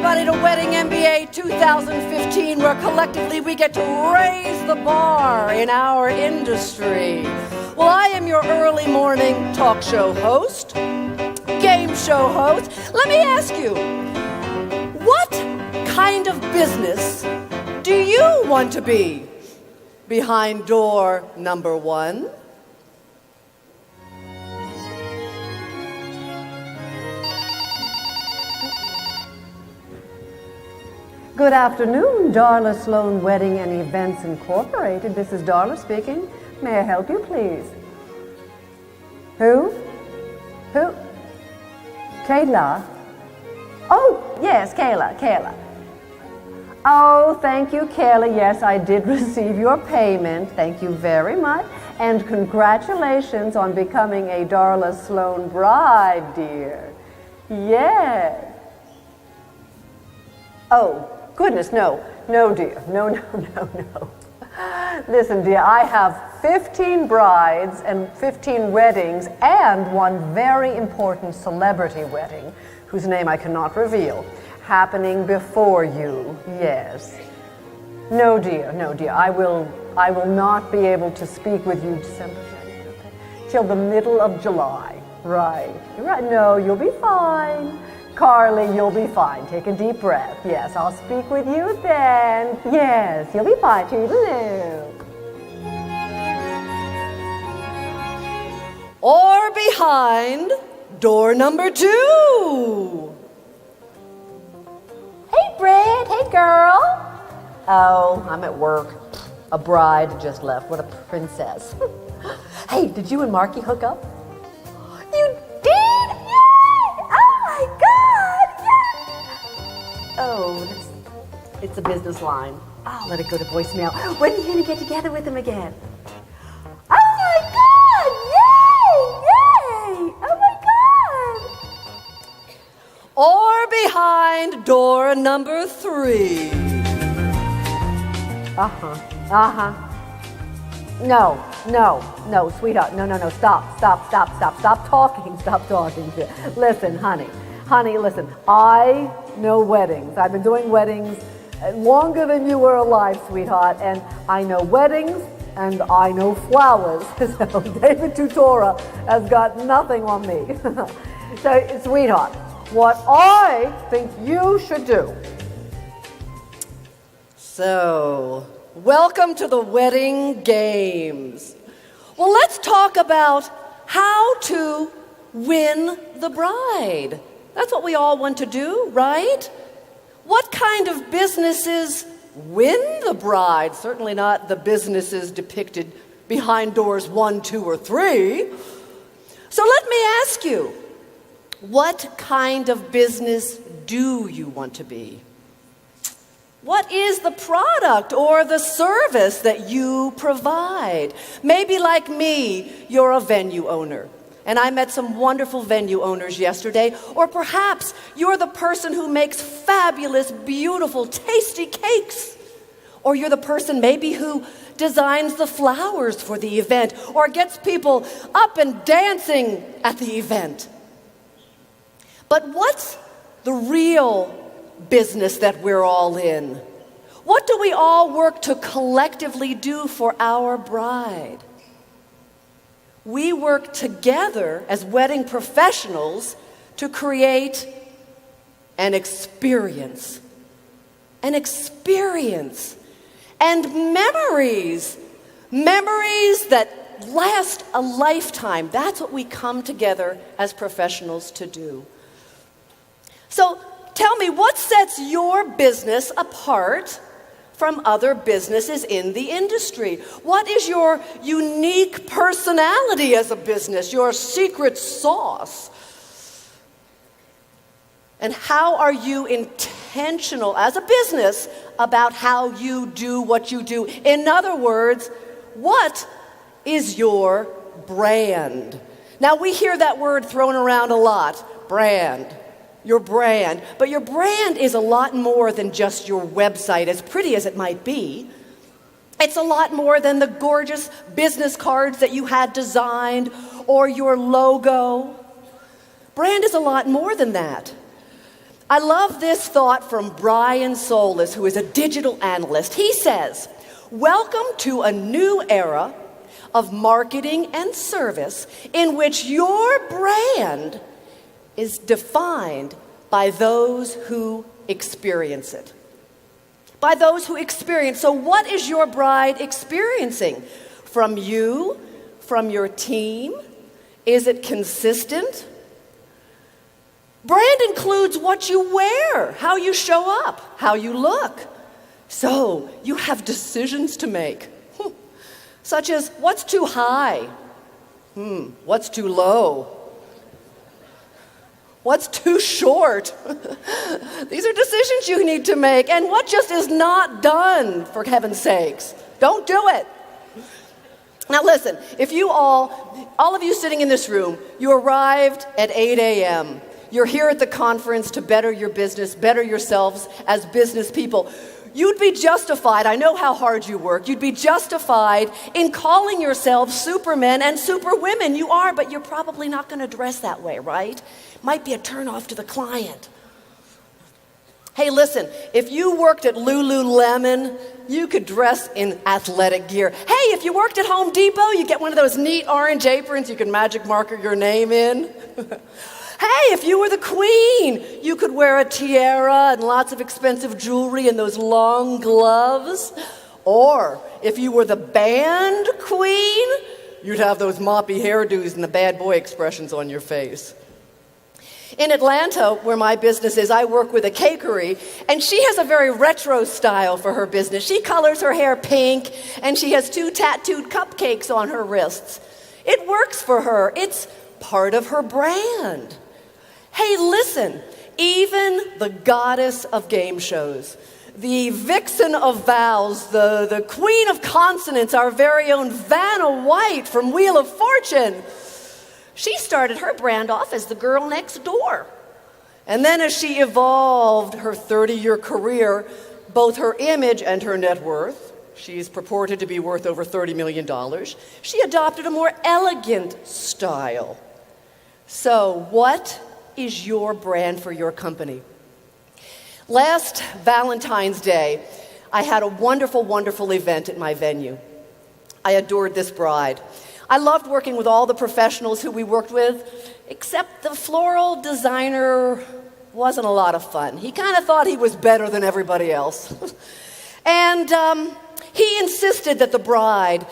everybody to Wedding MBA 2015, where collectively we get to raise the bar in our industry. Well, I am your early morning talk show host, game show host. Let me ask you, what kind of business do you want to be behind door number 1? Good afternoon, Darla Sloan Wedding and Events Incorporated. This is Darla speaking. May I help you, please? Who? Kayla? Oh, yes, Kayla. Oh, thank you, Kayla. Yes, I did receive your payment. Thank you very much. And congratulations on becoming a Darla Sloan bride, dear. Yes. Oh, goodness, no, dear, no. Listen, dear, I have 15 brides and 15 weddings and one very important celebrity wedding, whose name I cannot reveal, happening before you, yes. No, dear, I will not be able to speak with you December, January, till the middle of July, right, no, you'll be fine. Carly, you'll be fine. Take a deep breath. Yes, I'll speak with you then. Yes, you'll be fine. Toodaloo. Or behind door number 2. Hey, Brad. Hey, girl. Oh, I'm at work. A bride just left. What a princess. Hey, did you and Marky hook up? You did? Oh, it's a business line. I'll let it go to voicemail. When are you going to get together with him again? Oh my God! Yay! Oh my God! Or behind door number 3. No, sweetheart. No. Stop talking. Listen, honey, listen. I know weddings. I've been doing weddings longer than you were alive, sweetheart, and I know weddings and I know flowers. So David Tutora has got nothing on me. So, sweetheart, what I think you should do. So, welcome to the wedding games. Well, let's talk about how to win the bride. That's what we all want to do, right? What kind of businesses win the bride? Certainly not the businesses depicted behind doors 1, 2, or 3. So let me ask you, what kind of business do you want to be? What is the product or the service that you provide? Maybe like me, you're a venue owner. And I met some wonderful venue owners yesterday. Or perhaps you're the person who makes fabulous, beautiful, tasty cakes. Or you're the person maybe who designs the flowers for the event or gets people up and dancing at the event. But what's the real business that we're all in? What do we all work to collectively do for our bride? We work together as wedding professionals to create an experience and memories that last a lifetime. That's what we come together as professionals to do. So tell me, what sets your business apart from other businesses in the industry? What is your unique personality as a business, your secret sauce? And how are you intentional as a business about how you do what you do? In other words, what is your brand? Now, we hear that word thrown around a lot, brand. Your brand. But your brand is a lot more than just your website, as pretty as it might be. It's a lot more than the gorgeous business cards that you had designed or your logo. Brand is a lot more than that. I love this thought from Brian Solis, who is a digital analyst. He says, "Welcome to a new era of marketing and service in which your brand is defined by those who experience it." By those who experience. So what is your bride experiencing? From you? From your team? Is it consistent? Brand includes what you wear, how you show up, how you look. So you have decisions to make, such as what's too high? What's too low? What's too short? These are decisions you need to make. And what just is not done, for heaven's sakes? Don't do it. Now listen, if you all of you sitting in this room, you arrived at 8 a.m. You're here at the conference to better your business, better yourselves as business people. You'd be justified, I know how hard you work, you'd be justified in calling yourselves supermen and superwomen. You are, but you're probably not going to dress that way, right? Might be a turnoff to the client. Hey, listen, if you worked at Lululemon, you could dress in athletic gear. Hey, if you worked at Home Depot, you get one of those neat orange aprons you can magic marker your name in. Hey, if you were the queen, you could wear a tiara and lots of expensive jewelry and those long gloves. Or if you were the band queen, you'd have those moppy hairdos and the bad boy expressions on your face. In Atlanta, where my business is, I work with a cakery, and she has a very retro style for her business. She colors her hair pink, and she has 2 tattooed cupcakes on her wrists. It works for her. It's part of her brand. Hey, listen, even the goddess of game shows, the vixen of vows, the queen of consonants, our very own Vanna White from Wheel of Fortune, she started her brand off as the girl next door. And then as she evolved her 30-year career, both her image and her net worth, she's purported to be worth over $30 million, she adopted a more elegant style. So what is your brand for your company? Last Valentine's Day, I had a wonderful, wonderful event at my venue. I adored this bride. I loved working with all the professionals who we worked with, except the floral designer wasn't a lot of fun. He kind of thought he was better than everybody else. And he insisted that the bride,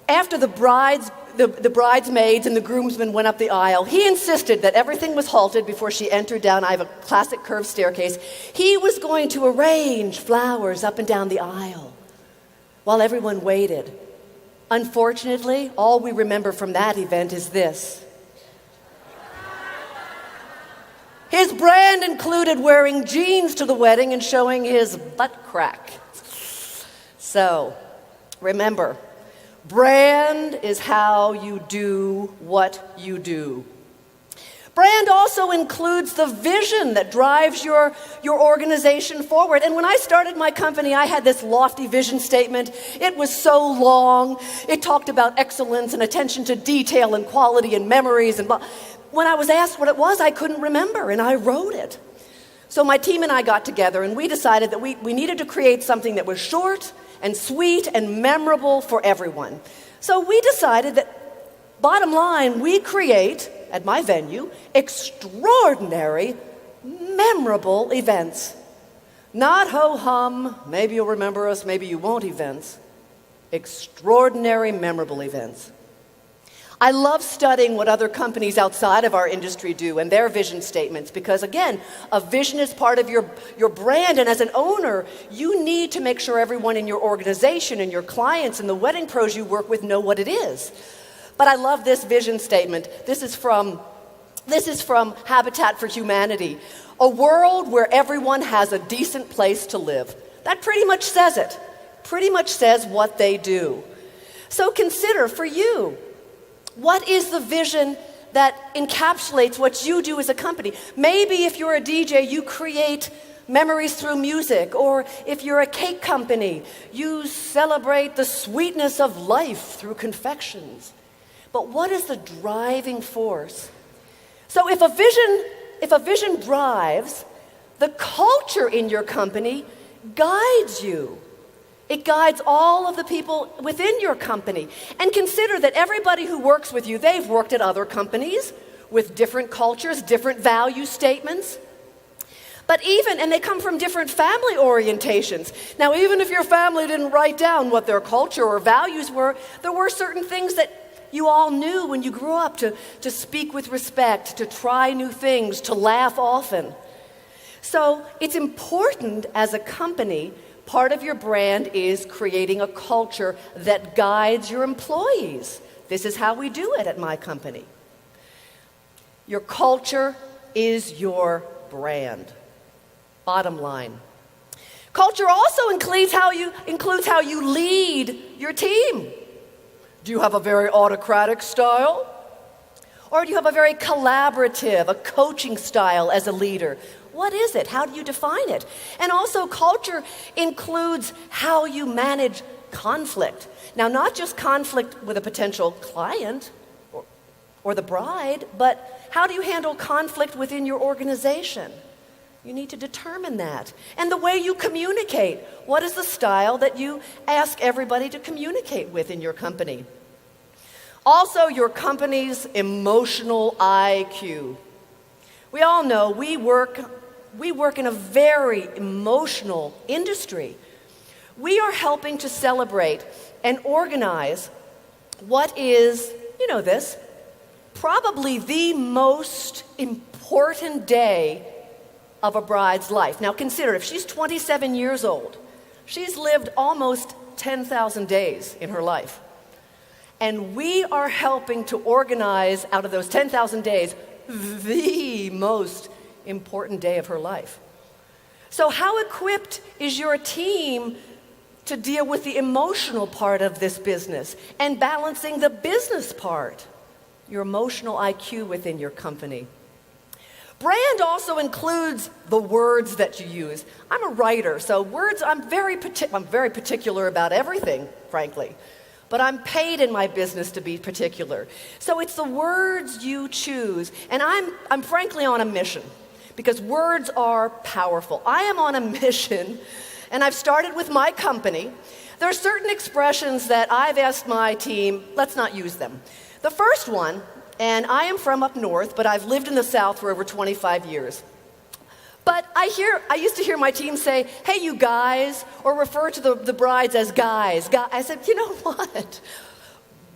after the bridesmaids and the groomsmen went up the aisle, he insisted that everything was halted before she entered down. I have a classic curved staircase. He was going to arrange flowers up and down the aisle while everyone waited. Unfortunately, all we remember from that event is this. His brand included wearing jeans to the wedding and showing his butt crack. So, remember, brand is how you do what you do. Brand also includes the vision that drives your organization forward. And when I started my company, I had this lofty vision statement. It was so long. It talked about excellence and attention to detail and quality and memories. And when I was asked what it was, I couldn't remember, and I wrote it. So my team and I got together, and we decided that we needed to create something that was short and sweet and memorable for everyone. So we decided that, bottom line, we create, at my venue, extraordinary, memorable events. Not ho-hum, maybe you'll remember us, maybe you won't events. Extraordinary, memorable events. I love studying what other companies outside of our industry do and their vision statements because, again, a vision is part of your brand, and as an owner, you need to make sure everyone in your organization and your clients and the wedding pros you work with know what it is. But I love this vision statement. This is from Habitat for Humanity. A world where everyone has a decent place to live. That pretty much says it. Pretty much says what they do. So consider for you, what is the vision that encapsulates what you do as a company? Maybe if you're a DJ, you create memories through music, or if you're a cake company, you celebrate the sweetness of life through confections. But what is the driving force? So if a vision drives, The culture in your company guides you. It guides all of the people within your company. And consider that everybody who works with you, they've worked at other companies with different cultures, different value statements. But and they come from different family orientations. Now, even if your family didn't write down what their culture or values were, there were certain things that you all knew when you grew up to speak with respect, to try new things, to laugh often. So it's important as a company, part of your brand is creating a culture that guides your employees. This is how we do it at my company. Your culture is your brand. Bottom line. Culture also includes how you lead your team. Do you have a very autocratic style? Or do you have a very collaborative, a coaching style as a leader? What is it? How do you define it? And also, culture includes how you manage conflict. Now, not just conflict with a potential client or the bride, but how do you handle conflict within your organization? You need to determine that. And the way you communicate. What is the style that you ask everybody to communicate with in your company? Also, your company's emotional IQ. We all know we work in a very emotional industry. We are helping to celebrate and organize what is, you know this, probably the most important day of a bride's life. Now consider, if she's 27 years old, she's lived almost 10,000 days in her life. And we are helping to organize, out of those 10,000 days, the most important day of her life. So how equipped is your team to deal with the emotional part of this business and balancing the business part, your emotional IQ within your company? Brand also includes the words that you use. I'm a writer, so words, I'm very particular about everything, frankly. But I'm paid in my business to be particular. So it's the words you choose. And I'm frankly on a mission, because words are powerful. I am on a mission, and I've started with my company. There are certain expressions that I've asked my team, let's not use them. The first one, and I am from up north, but I've lived in the South for over 25 years. But I used to hear my team say, hey, you guys, or refer to the brides as guys. I said, you know what?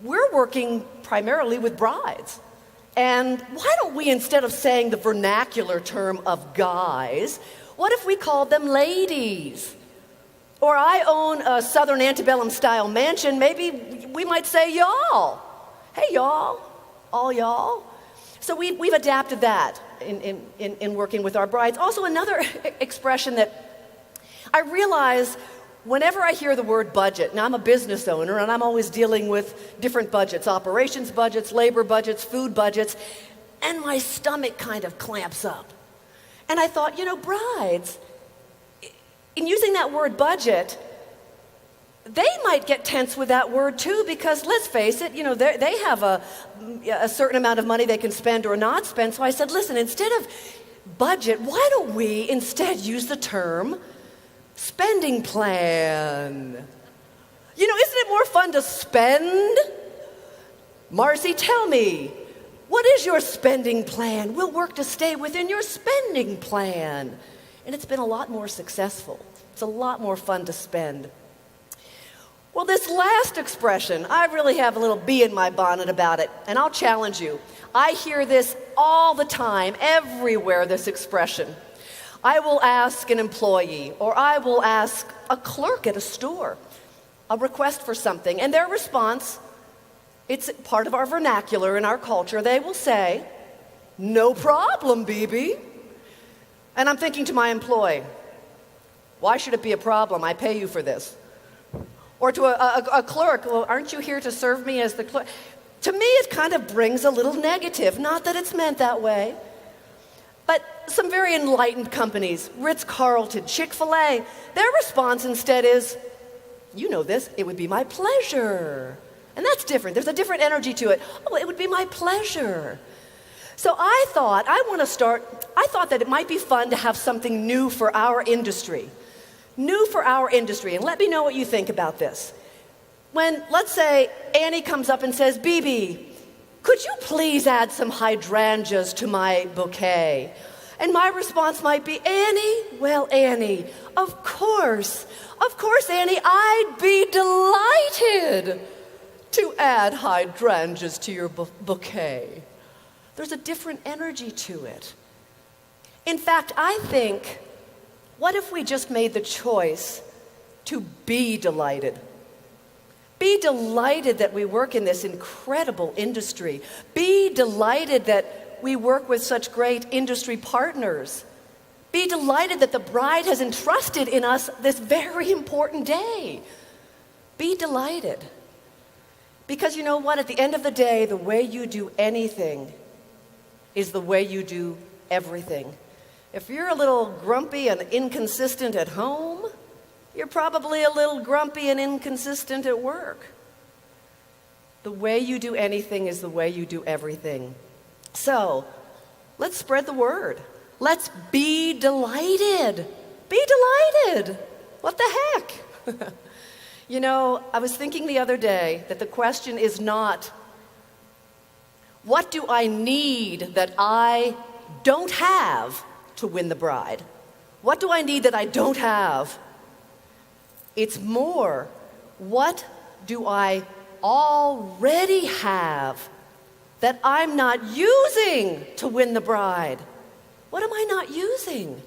We're working primarily with brides. And why don't we, instead of saying the vernacular term of guys, what if we called them ladies? Or I own a Southern antebellum style mansion, maybe we might say y'all. Hey, y'all. All y'all. So we've adapted that in working with our brides. Also, another expression that I realize whenever I hear the word budget, now I'm a business owner and I'm always dealing with different budgets, operations budgets, labor budgets, food budgets, and my stomach kind of clamps up. And I thought, brides, in using that word budget, they might get tense with that word too, because let's face it, they have a certain amount of money they can spend or not spend. So I said, listen, instead of budget, why don't we instead use the term spending plan? Isn't it more fun to spend? Marcy, tell me, what is your spending plan? We'll work to stay within your spending plan. And it's been a lot more successful. It's a lot more fun to spend. Well, this last expression, I really have a little bee in my bonnet about it, and I'll challenge you. I hear this all the time, everywhere, this expression. I will ask an employee, or I will ask a clerk at a store a request for something, and their response, it's part of our vernacular in our culture, they will say, no problem, BB. And I'm thinking to my employee, why should it be a problem? I pay you for this. Or to a clerk, well, aren't you here to serve me as the clerk? To me, it kind of brings a little negative. Not that it's meant that way. But some very enlightened companies, Ritz-Carlton, Chick-fil-A, their response instead is, you know this, it would be my pleasure. And that's different. There's a different energy to it. Oh, it would be my pleasure. So I thought that it might be fun to have something new for our industry. New for our industry, and let me know what you think about this. When, let's say, Annie comes up and says, "BB, could you please add some hydrangeas to my bouquet?" And my response might be, "Annie, well, Annie, of course, Annie, I'd be delighted to add hydrangeas to your bouquet." There's a different energy to it. In fact, I think, what if we just made the choice to be delighted? Be delighted that we work in this incredible industry. Be delighted that we work with such great industry partners. Be delighted that the bride has entrusted in us this very important day. Be delighted. Because you know what? At the end of the day, the way you do anything is the way you do everything. If you're a little grumpy and inconsistent at home, you're probably a little grumpy and inconsistent at work. The way you do anything is the way you do everything. So, let's spread the word. Let's be delighted. Be delighted. What the heck? You know, I was thinking the other day that the question is not, what do I need that I don't have to win the bride? What do I need that I don't have? It's more, what do I already have that I'm not using to win the bride? What am I not using?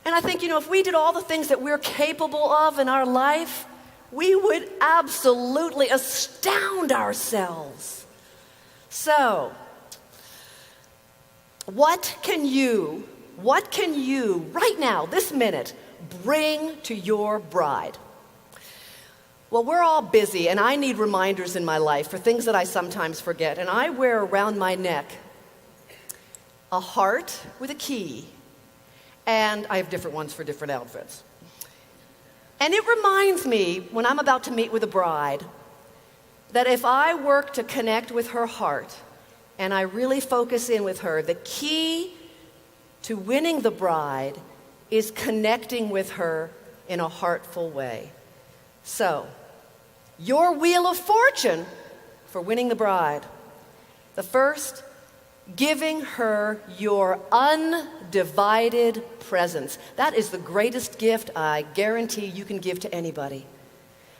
And I think, you know, if we did all the things that we're capable of in our life, we would absolutely astound ourselves. So, what can you right now, this minute, bring to your bride? Well, we're all busy, and I need reminders in my life for things that I sometimes forget. And I wear around my neck a heart with a key, and I have different ones for different outfits. And it reminds me, when I'm about to meet with a bride, that if I work to connect with her heart, and I really focus in with her, the key to winning the bride is connecting with her in a heartful way. So, your wheel of fortune for winning the bride. The first, giving her your undivided presence. That is the greatest gift I guarantee you can give to anybody.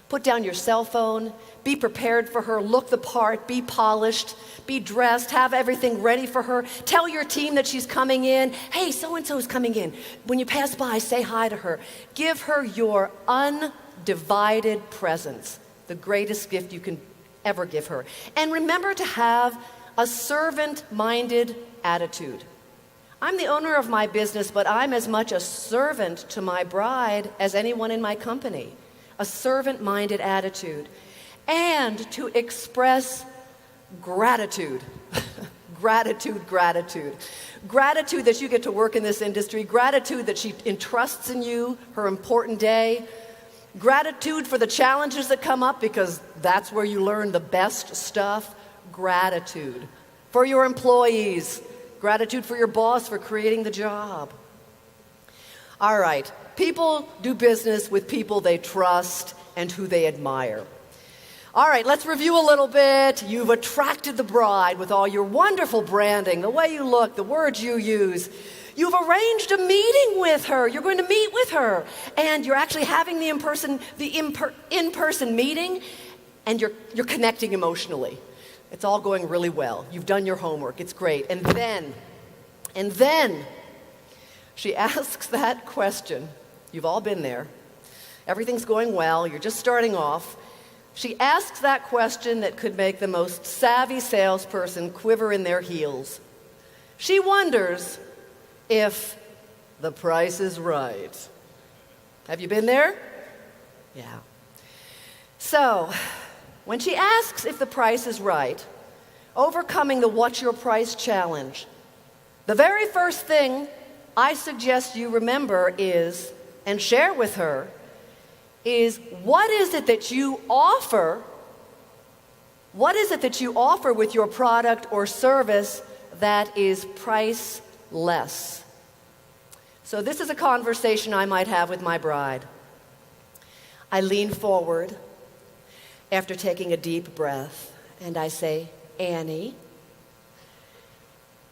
Put down your cell phone, be prepared for her, look the part, be polished, be dressed, have everything ready for her. Tell your team that she's coming in. Hey, so-and-so is coming in. When you pass by, say hi to her. Give her your undivided presence, the greatest gift you can ever give her. And remember to have a servant-minded attitude. I'm the owner of my business, but I'm as much a servant to my bride as anyone in my company. A servant-minded attitude, and to express gratitude. Gratitude that you get to work in this industry, gratitude that she entrusts in you her important day, gratitude for the challenges that come up because that's where you learn the best stuff, gratitude for your employees, gratitude for your boss for creating the job. All right. People do business with people they trust and who they admire. All right, let's review a little bit. You've attracted the bride with all your wonderful branding, the way you look, the words you use. You've arranged a meeting with her. You're going to meet with her. And you're actually having the in-person meeting, and you're connecting emotionally. It's all going really well. You've done your homework. It's great. And then she asks that question. You've all been there. Everything's going well. You're just starting off. She asks that question that could make the most savvy salesperson quiver in their heels. She wonders if the price is right. Have you been there? Yeah. So, when she asks if the price is right, overcoming the what's your price challenge, the very first thing I suggest you remember is, and share with her, is what is it that you offer with your product or service that is priceless. So this is a conversation I might have with my bride. I lean forward after taking a deep breath, and I say, Annie,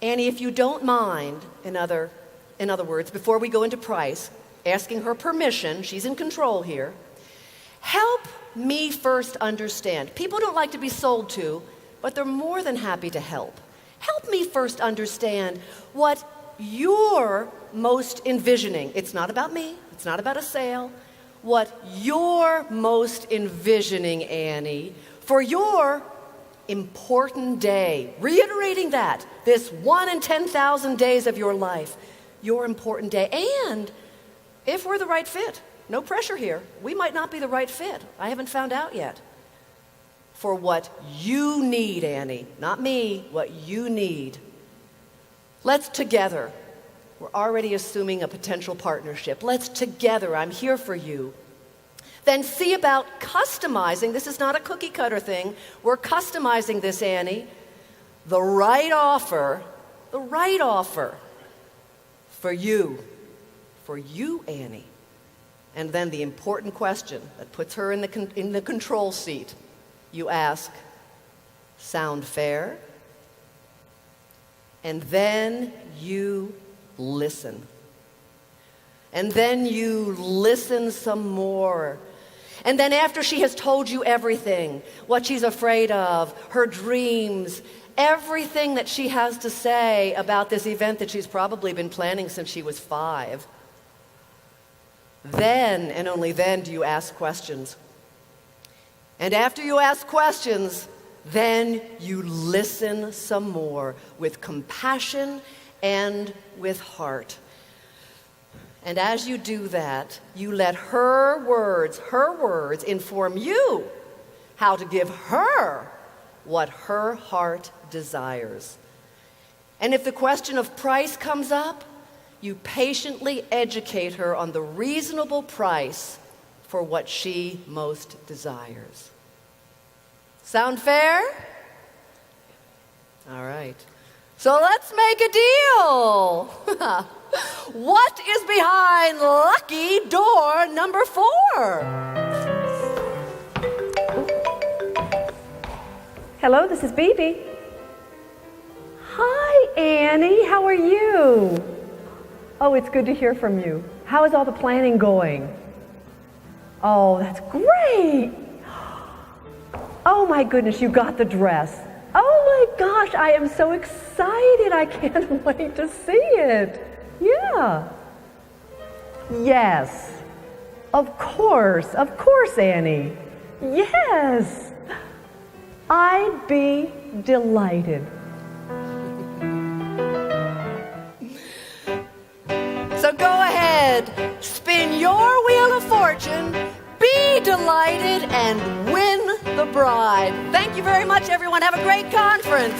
if you don't mind, in other words, before we go into price, asking her permission, she's in control here, help me first understand. People don't like to be sold to, but they're more than happy to help. Help me first understand what you're most envisioning. It's not about me. It's not about a sale. What you're most envisioning, Annie, for your important day. Reiterating that, this 1 in 10,000 days of your life, your important day. And if we're the right fit, no pressure here. We might not be the right fit. I haven't found out yet. For what you need, Annie, not me, what you need. Let's together. We're already assuming a potential partnership. Let's together, I'm here for you. Then see about customizing. This is not a cookie cutter thing. We're customizing this, Annie. The right offer for you, Annie. And then the important question that puts her in the control seat. You ask, sound fair? And then you listen. And then you listen some more. And then after she has told you everything, what she's afraid of, her dreams, everything that she has to say about this event that she's probably been planning since she was 5, then and only then do you ask questions. And after you ask questions, then you listen some more with compassion and with heart. And as you do that, you let her words inform you how to give her what her heart desires. And if the question of price comes up, you patiently educate her on the reasonable price for what she most desires. Sound fair? All right. So let's make a deal. What is behind lucky door number 4? Hello, this is Bibi. Hi, Annie. How are you? Oh, it's good to hear from you. How is all the planning going? Oh, that's great. Oh, my goodness, you got the dress. Oh, my gosh, I am so excited. I can't wait to see it. Yeah. Yes. Of course, Annie. Yes. I'd be delighted. So go ahead, spin your wheel of fortune, be delighted, and win the bride. Thank you very much, everyone. Have a great conference.